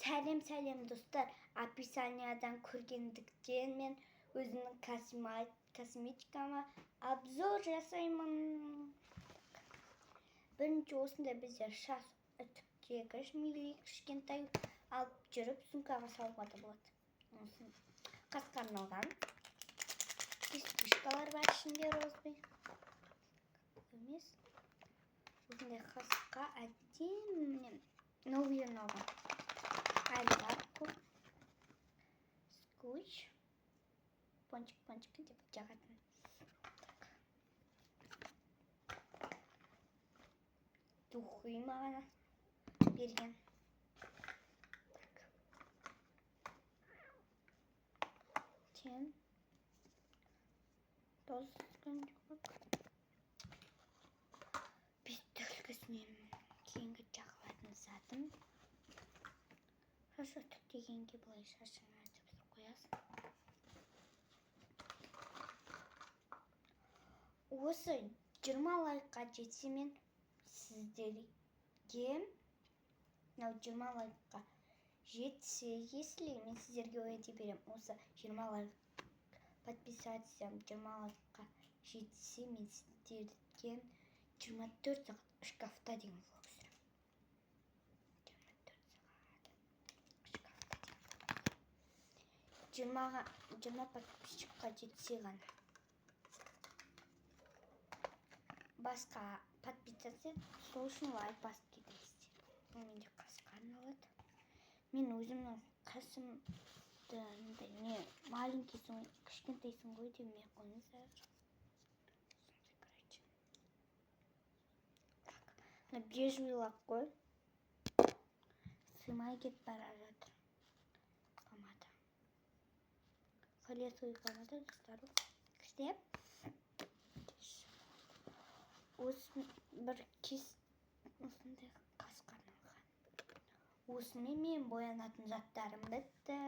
Сәлем достар. Описаниядан көргендіктен мен өзімнің косметикама обзор жасаймын. Бірінші осындай біздер шаш үтіктегіш кішкентай алып жүріп сумкаға салуға да болады. Қасқа арналған кисточкалар бар ішінде розовый. Емес. Осындай қасқа әдемі новыйын алған. Альбарку, скотч, пончик деп жағатын. Духи маған берген. Тен. Тозған жоқ. Бетті үлгісінен кейінгі жағылатын затым. Шаш үтіктегенге былай шашыңа жабыстырып қоясың. Осы 20 лайкқа жетсе мен сіздерге 20 лайкқа жетсе, если мен сіздерге уәде берем, осы 20 лайк подписациям 20 лайкқа жетсе, мен сіздерден 24 сағат шкафта деген влог түсірем. 20 подписчикқа жетсе ғана. Басқа подписация сол үшін лайк басып кетесіздер. Бұл менде қасқа арналады. Мен өзімнің қасымды не маленькийсің, кішкентайсың ғой демей қойыңыздар. Бежевый лак қой. Сымай кетіп бара жатыр. Помада. Фиолетовый помада достарым. Күштеп. Осы бір осындай қасқа арналған. Осымен мен боянатын заттарым бітті.